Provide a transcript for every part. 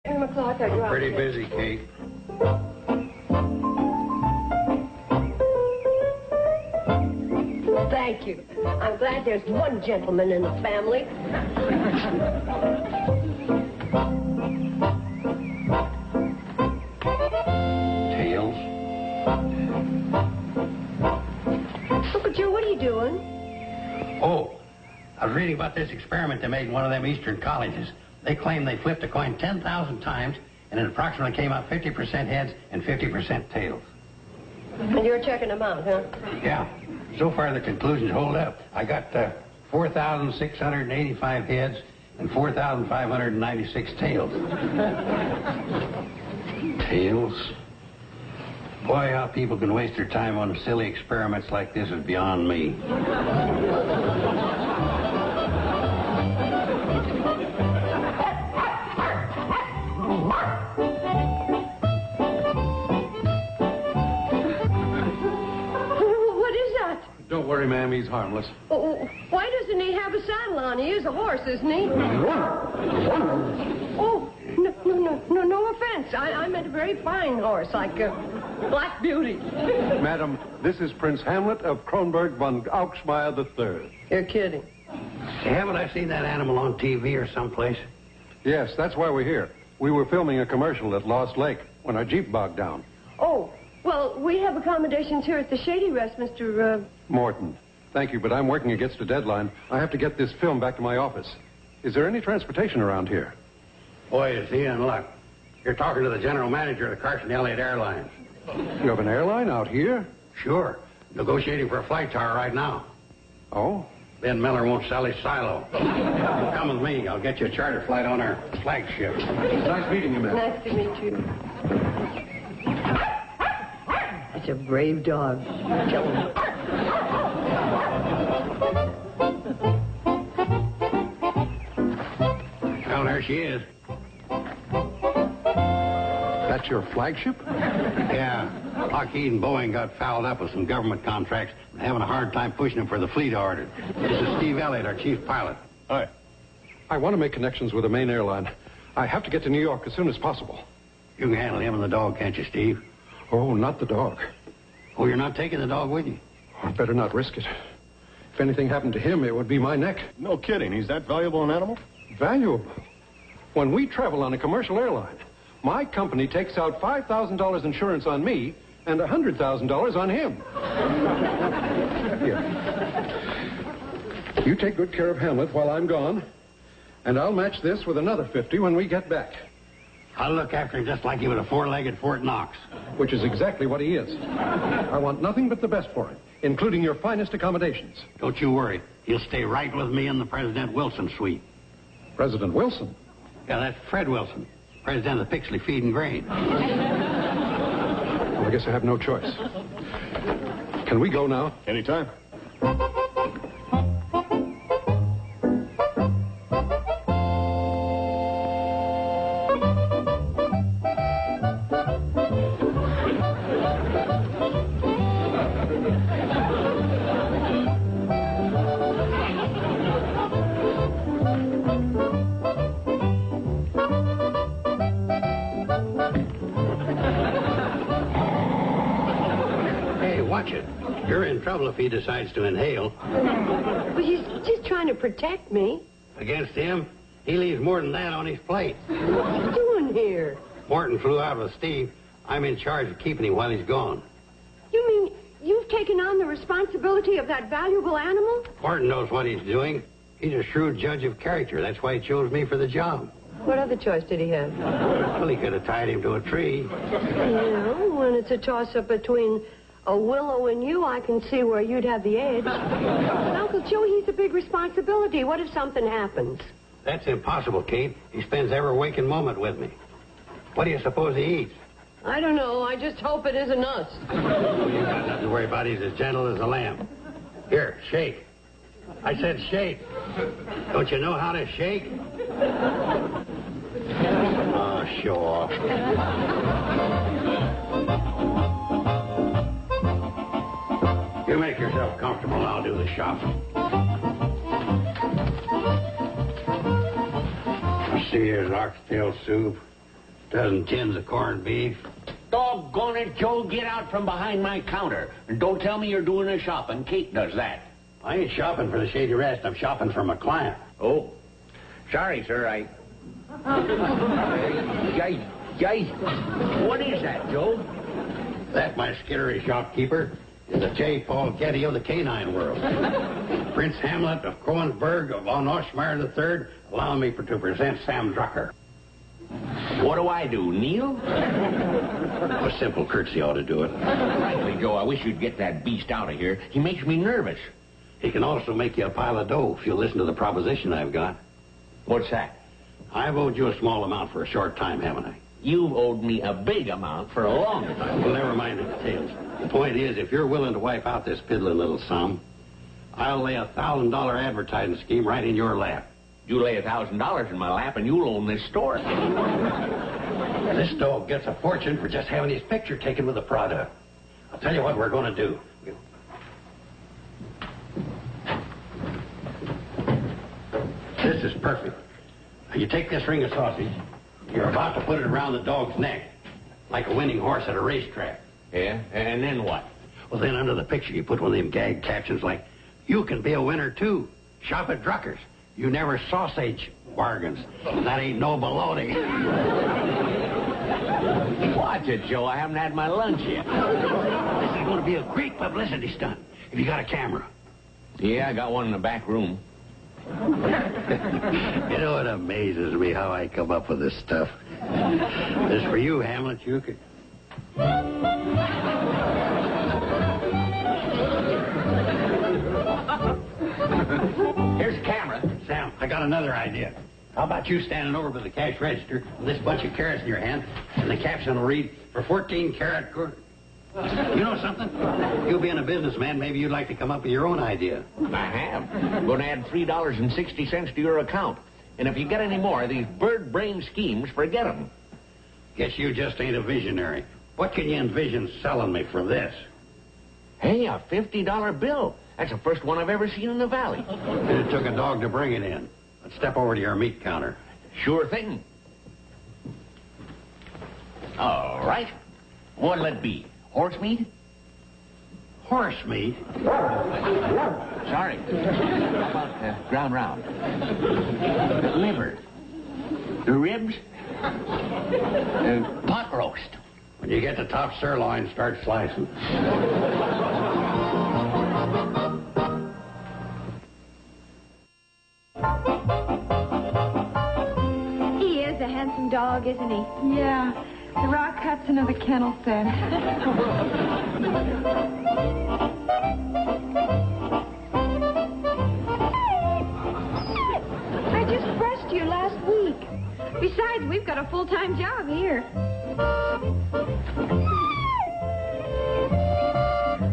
I'm pretty busy, Kate. Thank you. I'm glad there's one gentleman in the family. Tails. Uncle Joe, what are you doing? Oh, I was reading about this experiment they made in one of them eastern colleges. They claim they flipped a coin 10,000 times, and it approximately came out 50% heads and 50% tails. And you're checking them out, huh? Yeah. So far, the conclusions hold up. I got 4,685 heads and 4,596 tails. Tails? Boy, how people can waste their time on silly experiments like this is beyond me. Don't worry, ma'am. He's harmless. Oh, why doesn't he have a saddle on? He is a horse, isn't he? Oh, no offense. I meant a very fine horse, like Black Beauty. Madam, this is Prince Hamlet of Kronberg von Augschmeyer III. You're kidding. Haven't I seen that animal on TV or someplace? Yes, that's why we're here. We were filming a commercial at Lost Lake when our Jeep bogged down. Oh, well, we have accommodations here at the Shady Rest, Mr. Morton. Thank you, but I'm working against a deadline. I have to get this film back to my office. Is there any transportation around here? Boy, is he in luck. You're talking to the general manager of the Carson Elliott Airlines. You have an airline out here? Sure. Negotiating for a flight tower right now. Oh? Ben Miller won't sell his silo. Come with me. I'll get you a charter flight on our flagship. Nice meeting you, ma'am. Nice to meet you. It's a brave dog. Kill him. Well, there she is. That's your flagship? Yeah. Lockheed and Boeing got fouled up with some government contracts and having a hard time pushing them for the fleet order. This is Steve Elliott, our chief pilot. Hi. I want to make connections with the main airline. I have to get to New York as soon as possible. You can handle him and the dog, can't you, Steve? Oh, not the dog. Oh, you're not taking the dog with you? I'd better not risk it. If anything happened to him, it would be my neck. No kidding. He's that valuable an animal? Valuable? When we travel on a commercial airline, my company takes out $5,000 insurance on me and $100,000 on him. Here. You take good care of Hamlet while I'm gone, and I'll match this with another 50 when we get back. I'll look after him just like he was a four-legged Fort Knox. Which is exactly what he is. I want nothing but the best for him, including your finest accommodations. Don't you worry. He'll stay right with me in the President Wilson suite. President Wilson? Yeah, that's Fred Wilson, president of the Pixley Feed and Grain. Well, I guess I have no choice. Can we go now? Anytime. You're in trouble if he decides to inhale. But he's just trying to protect me. Against him, he leaves more than that on his plate. What's he doing here? Morton flew out with Steve. I'm in charge of keeping him while he's gone. You mean you've taken on the responsibility of that valuable animal? Morton knows what he's doing. He's a shrewd judge of character. That's why he chose me for the job. What other choice did he have? Well, he could have tied him to a tree. You know, when it's a toss-up between a willow and you, I can see where you'd have the edge. But Uncle Joe, he's a big responsibility. What if something happens? That's impossible, Kate. He spends every waking moment with me. What do you suppose he eats? I don't know. I just hope it isn't us. You got nothing to worry about. He's as gentle as a lamb. Here, shake. I said shake. Don't you know how to shake? Oh, show off. You make yourself comfortable, and I'll do the shopping. See, here's oxtail soup, Dozen tins of corned beef. Doggone it, Joe, get out from behind my counter. And don't tell me you're doing the shopping. Kate does that. I ain't shopping for the Shady Rest. I'm shopping for my client. Oh. Sorry, sir, What is that, Joe? That, my skittery shopkeeper, is the J. Paul Getty of the canine world. Prince Hamlet of Coensburg of von Oschmeyer III, allow me to present Sam Drucker. What do I do, kneel? A simple courtesy ought to do it. Frankly, Joe, I wish you'd get that beast out of here. He makes me nervous. He can also make you a pile of dough if you'll listen to the proposition I've got. What's that? I've owed you a small amount for a short time, haven't I? You've owed me a big amount for a long time. Well, never mind the details. The point is, if you're willing to wipe out this piddling little sum, I'll lay $1,000 advertising scheme right in your lap. You lay $1,000 in my lap and you'll own this store. This dog gets a fortune for just having his picture taken with the product. I'll tell you what we're going to do. This is perfect. Now, you take this ring of sausage, you're about to put it around the dog's neck, like a winning horse at a racetrack. Yeah? And then what? Well, then under the picture, you put one of them gag captions like, "You can be a winner, too. Shop at Drucker's. You never sausage bargains. That ain't no baloney." Watch it, Joe. I haven't had my lunch yet. This is going to be a great publicity stunt. Have you got a camera? Yeah, I got one in the back room. You know, it amazes me how I come up with this stuff. This for you, Hamlet. You could... Here's the camera. Sam, I got another idea. How about you standing over by the cash register with this bunch of carrots in your hand, and the caption will read, "For 14 carat..." You know something? You being a businessman, maybe you'd like to come up with your own idea. I have. I'm going to add $3.60 to your account. And if you get any more of these bird-brain schemes, forget them. Guess you just ain't a visionary. What can you envision selling me for this? Hey, a $50 bill. That's the first one I've ever seen in the valley. It took a dog to bring it in. Let's step over to your meat counter. Sure thing. All right. What'll it be? Horse meat? Horse meat? Sorry. How about ground round? Liver? Ribs? Pot roast? When you get the top sirloin, start slicing. He is a handsome dog, isn't he? Yeah. The Rock Hudson of the kennel said. I just brushed you last week. Besides, we've got a full-time job here.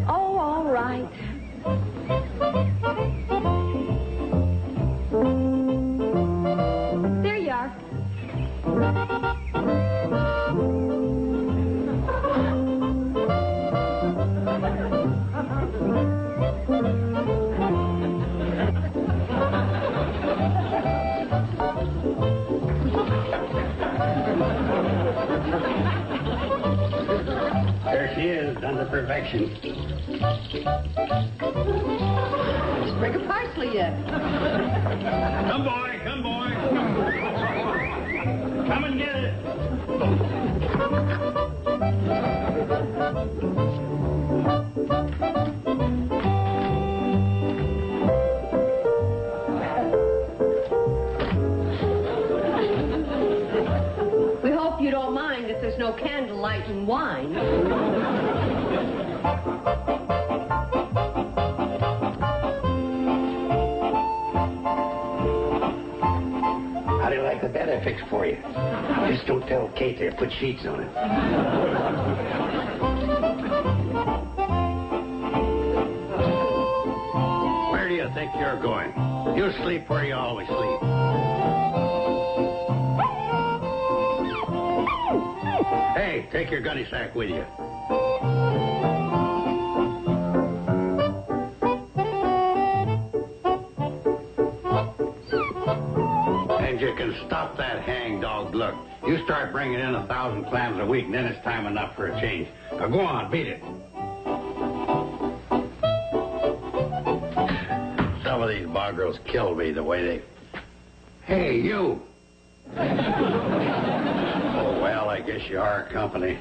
Oh, all right. There you are. There she is, done to perfection. Sprig of parsley yet. Come, boy, come, boy. Come and get it. We hope you don't mind if there's no candlelight and wine. How do you like the bed I fixed for you? Just don't tell Kate there. Put sheets on it. Where do you think you're going? You sleep where you always sleep. Hey, take your gunny sack with you. And you can stop that hangdog look. look, you start bringing in 1,000 clams a week, and then it's time enough for a change. Now, go on, beat it. Some of these bar girls kill me the way they... Hey, you! Oh, well, I guess you are company.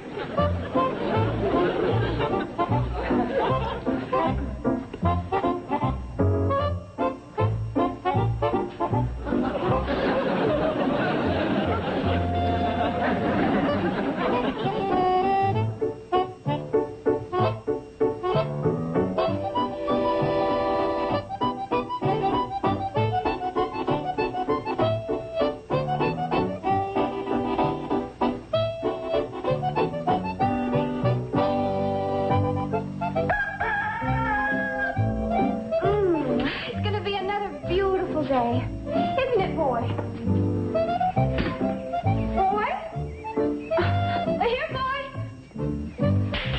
Isn't it, boy? Boy? Here, boy.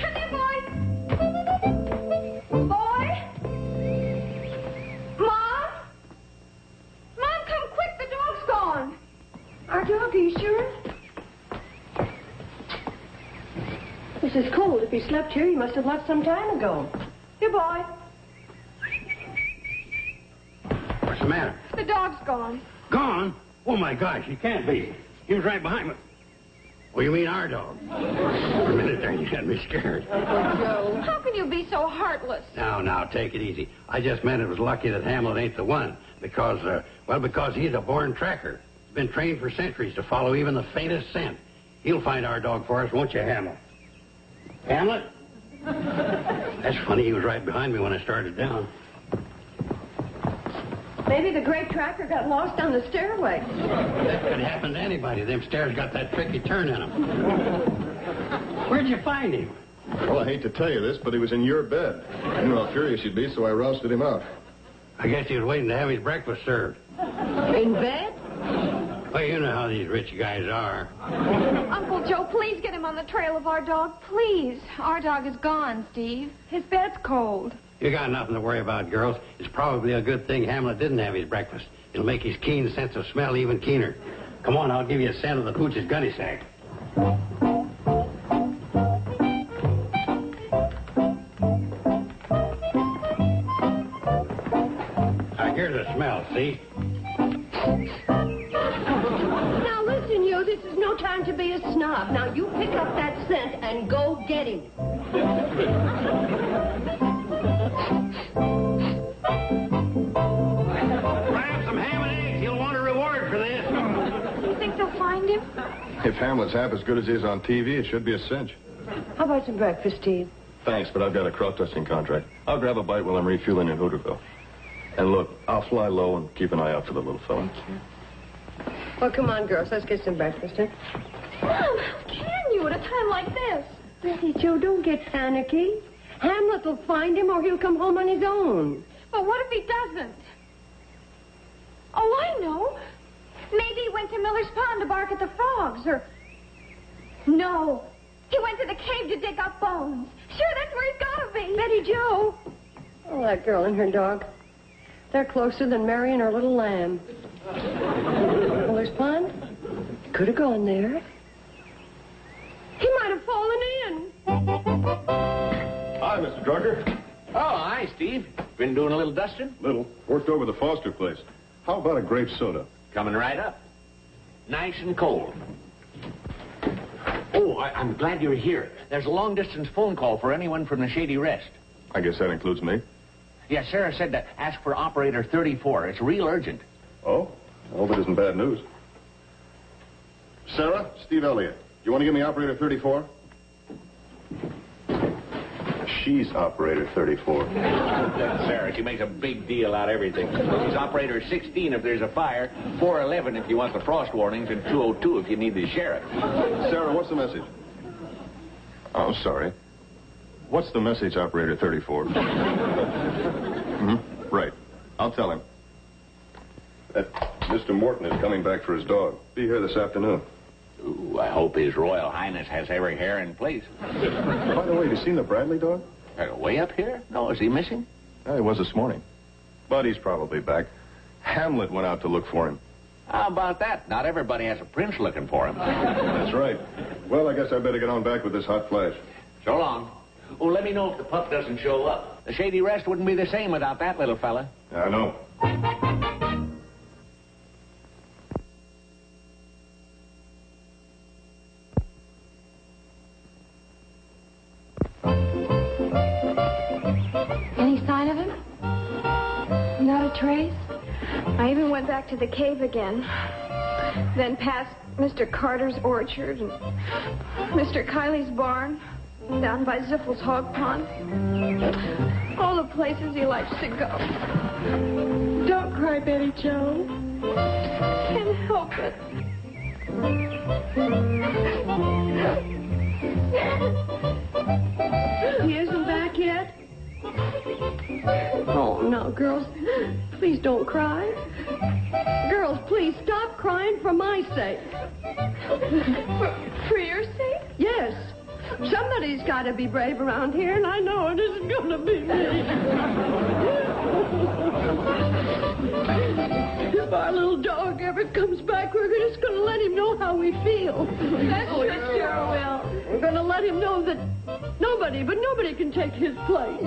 Come here, boy. Boy? Mom? Mom, come quick. The dog's gone. Our dog, are you sure? This is cold. If he slept here, he must have left some time ago. Here, boy. What's the matter? The dog's gone. Gone? Oh, my gosh, he can't be. He was right behind me. Oh, you mean our dog? For a minute there, you had me scared. Joe. How can you be so heartless? Now, take it easy. I just meant it was lucky that Hamlet ain't the one. Because he's a born tracker. He's been trained for centuries to follow even the faintest scent. He'll find our dog for us, won't you, Hamlet? Hamlet? That's funny, he was right behind me when I started down. Maybe the great tracker got lost on the stairway. That could happen to anybody. Them stairs got that tricky turn in them. Where'd you find him? Well, I hate to tell you this, but he was in your bed. I knew how furious you'd be, so I rousted him out. I guess he was waiting to have his breakfast served. In bed? Well, you know how these rich guys are. Uncle Joe, please get him on the trail of our dog. Please. Our dog is gone, Steve. His bed's cold. You got nothing to worry about, girls. It's probably a good thing Hamlet didn't have his breakfast. It'll make his keen sense of smell even keener. Come on, I'll give you a scent of the pooch's gunny sack. Now, here's the smell, see? Now, listen, you. This is no time to be a snob. Now, you pick up that scent and go get him. Grab some ham and eggs. He'll want a reward for this. Do you think they'll find him? If Hamlet's half as good as he is on TV, it should be a cinch. How about some breakfast, Steve? Thanks, but I've got a crop dusting contract. I'll grab a bite while I'm refueling in Hooterville. And look, I'll fly low and keep an eye out for the little fella. Well, come on, girls. Let's get some breakfast, huh? Mom, how can you at a time like this? Betty Joe, don't get panicky. Hamlet will find him or he'll come home on his own. But what if he doesn't? Oh, I know. Maybe he went to Miller's Pond to bark at the frogs, or... No. He went to the cave to dig up bones. Sure, that's where he's got to be. Betty Joe. Oh, that girl and her dog. They're closer than Mary and her little lamb. Miller's Pond? Could have gone there. He might have fallen in. Hi, Mr. Drucker. Oh, hi, Steve. Been doing a little dusting? Little. Worked over the Foster place. How about a grape soda? Coming right up. Nice and cold. Oh, I'm glad you're here. There's a long-distance phone call for anyone from the Shady Rest. I guess that includes me. Yes, Sarah said to ask for operator 34. It's real urgent. Oh? I hope it isn't bad news. Sarah, Steve Elliott. You want to give me operator 34? She's operator 34. Sarah, she makes a big deal out of everything. She's operator 16 if there's a fire, 411 if you want the frost warnings, and 202 if you need the sheriff. Sarah, what's the message? Oh, sorry. What's the message, operator 34? Right. I'll tell him. That Mr. Morton is coming back for his dog. Be here this afternoon. Ooh, I hope His Royal Highness has every hair in place. By the way, have you seen the Bradley dog? Way up here? No, is he missing? He was this morning. But he's probably back. Hamlet went out to look for him. How about that? Not everybody has a prince looking for him. That's right. Well, I guess I better get on back with this hot flash. So long. Oh, let me know if the pup doesn't show up. The Shady Rest wouldn't be the same without that little fella. I know. Any sign of him? Not a trace? I even went back to the cave again. Then past Mr. Carter's orchard and Mr. Kiley's barn, down by Ziffel's hog pond. All the places he likes to go. Don't cry, Betty Joe. Can't help it. He isn't back yet? Oh, no, girls. Please don't cry. Girls, please stop crying for my sake. For your sake? Yes. Somebody's got to be brave around here, and I know it isn't going to be me. If our little dog ever comes back, we're just going to let him know how we feel. That's sure will. We're going to let him know that nobody can take his place.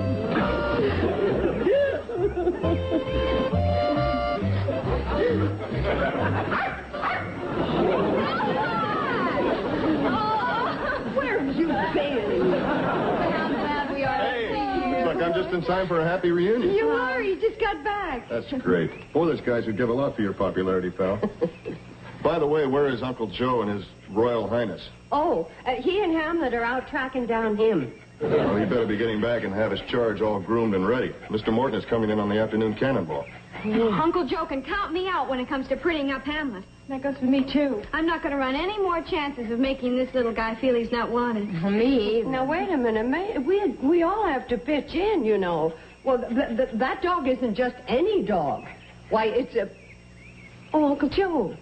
Where have you been? How glad we are to see you. Looks like I'm just in time for a happy reunion. You are. He just got back. That's great. Boy, there's guys who give a lot for your popularity, pal. By the way, where is Uncle Joe and his Royal Highness? Oh, he and Hamlet are out tracking down him. Well, he better be getting back and have his charge all groomed and ready. Mr. Morton is coming in on the afternoon cannonball. Uncle Joe can count me out when it comes to prettying up Hamlet. That goes for me, too. I'm not going to run any more chances of making this little guy feel he's not wanted. Me either. Now, wait a minute. We all have to pitch in, you know. Well, that dog isn't just any dog. Why, it's a... Oh, Uncle Joe.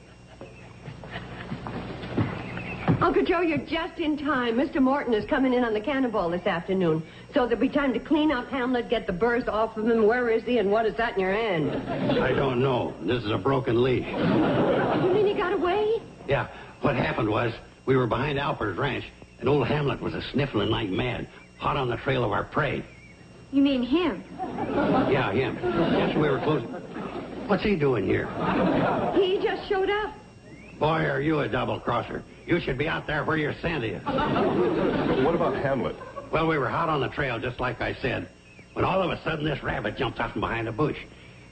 Uncle Joe, you're just in time. Mr. Morton is coming in on the cannonball this afternoon. So there'll be time to clean up Hamlet, get the burrs off of him. Where is he, and what is that in your hand? I don't know. This is a broken leash. You mean he got away? Yeah, what happened was we were behind Alper's ranch, and old Hamlet was a-sniffling like mad, hot on the trail of our prey. You mean him? Yeah, him. Yes, we were close. What's he doing here? He just showed up. Boy, are you a double-crosser. You should be out there where your scent is. What about Hamlet? Well, we were hot on the trail, just like I said, when all of a sudden this rabbit jumps out from behind a bush.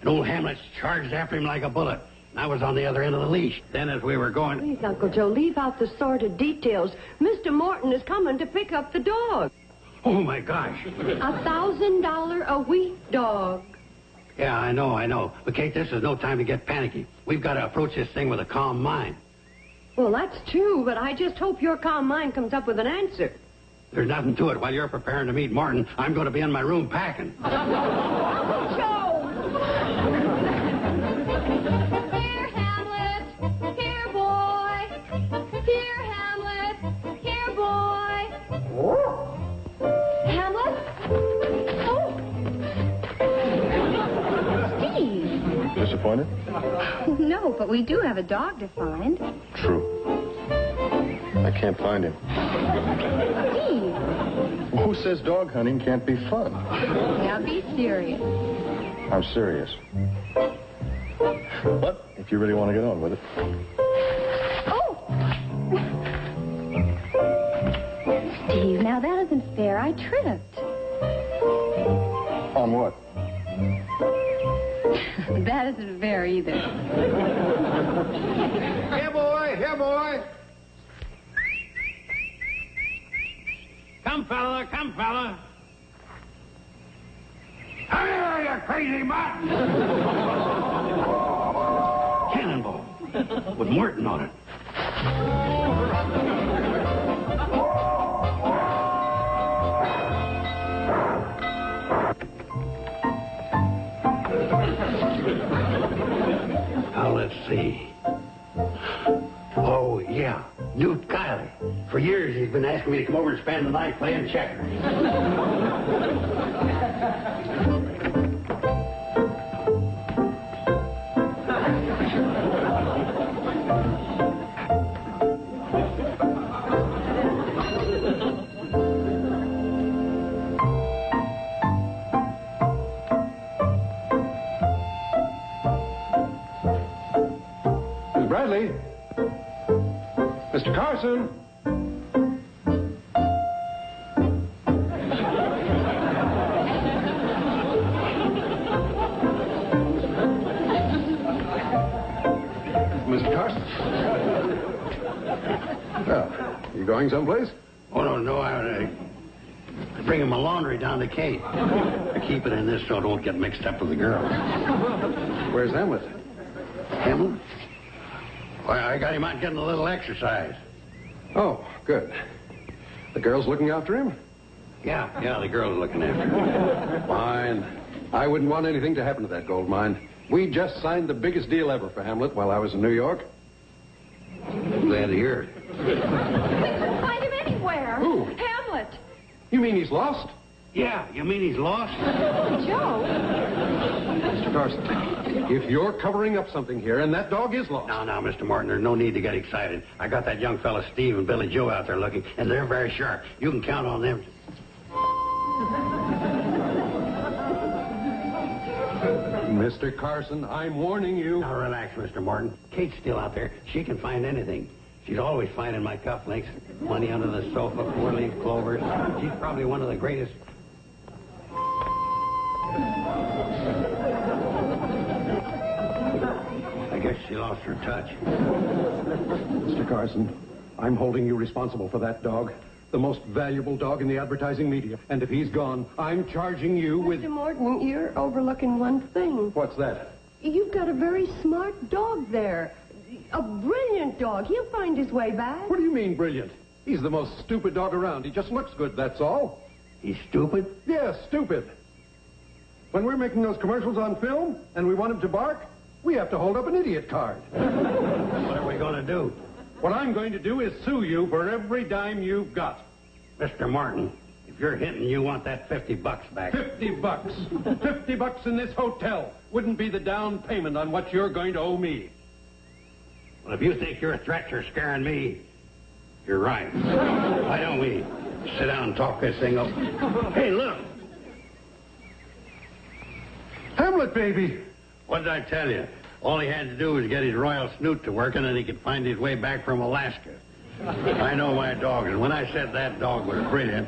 And old Hamlet charged after him like a bullet. And I was on the other end of the leash. Then as we were going... Please, Uncle Joe, leave out the sordid details. Mr. Morton is coming to pick up the dog. Oh, my gosh. $1,000 a week dog. Yeah, I know. But, Kate, this is no time to get panicky. We've got to approach this thing with a calm mind. Well, that's true, but I just hope your calm mind comes up with an answer. There's nothing to it. While you're preparing to meet Morton, I'm going to be in my room packing. Joe! Here, Hamlet. Here, boy. Here, Hamlet. Here, boy. Hamlet? Oh. Steve. Disappointed? No, but we do have a dog to find. True. I can't find him. Steve. Who says dog hunting can't be fun? Now be serious. I'm serious. But if you really want to get on with it. Oh! Steve, now that isn't fair. I tripped. On what? That isn't fair either. Here, boy. Here, boy. Come, fella. Hey, you crazy mutt! Cannonball. With Morton on it. Now, let's see. Oh, yeah. Newt Kiley. For years, he's been asking me to come over and spend the night playing checkers. Carson! Mr. Carson? Well, you going someplace? Oh, no, I bring my laundry down to Kate. I keep it in this so it won't get mixed up with the girls. Where's Hamlet? Hamlet? Why, I got him out getting a little exercise. Oh, good. The girl's looking after him? Yeah, the girl's looking after him. Fine. I wouldn't want anything to happen to that gold mine. We just signed the biggest deal ever for Hamlet while I was in New York. Glad to hear it. We couldn't find him anywhere. Who? Hamlet. You mean he's lost? Yeah, you mean he's lost? Joe. Mr. Carson, if you're covering up something here and that dog is lost... Now, Mr. Martin, there's no need to get excited. I got that young fella Steve and Billy Joe out there looking, and they're very sharp. You can count on them. Mr. Carson, I'm warning you. Now, relax, Mr. Martin. Kate's still out there. She can find anything. She's always finding my cufflinks, money under the sofa, four-leaf clovers. She's probably one of the greatest... I guess she lost her touch. Mr. Carson, I'm holding you responsible for that dog. The most valuable dog in the advertising media. And if he's gone, I'm charging you with... Mr. Morton, you're overlooking one thing. What's that? You've got a very smart dog there. A brilliant dog. He'll find his way back. What do you mean, brilliant? He's the most stupid dog around. He just looks good, that's all. He's stupid? Yes, stupid. When we're making those commercials on film and we want him to bark, we have to hold up an idiot card. What are we going to do? What I'm going to do is sue you for every dime you've got. Mr. Martin, if you're hitting, you want that $50 back. $50. $50 in this hotel wouldn't be the down payment on what you're going to owe me. Well, if you think your threats are scaring me, you're right. Why don't we sit down and talk this thing up? Hey, look. Hamlet, baby. What did I tell you? All he had to do was get his royal snoot to working, and he could find his way back from Alaska. I know my dogs, and when I said that dog was brilliant,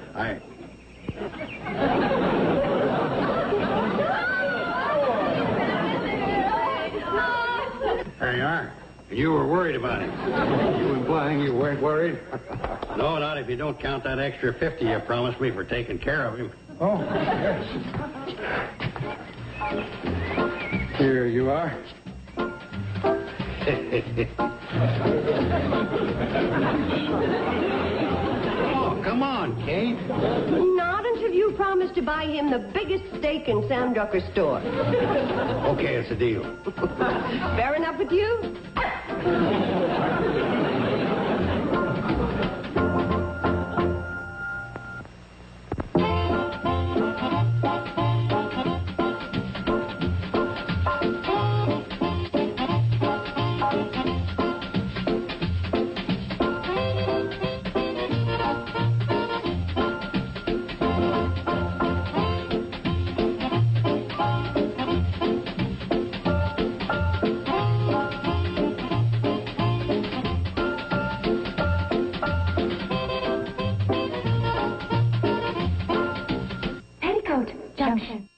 There you are. You were worried about him. You implying you weren't worried? No, not if you don't count that extra $50 you promised me for taking care of him. Oh, yes. Here you are. Oh, come on, Kate. Not until you promise to buy him the biggest steak in Sam Ducker's store. Okay, it's a deal. Fair enough with you? Petticoat Junction.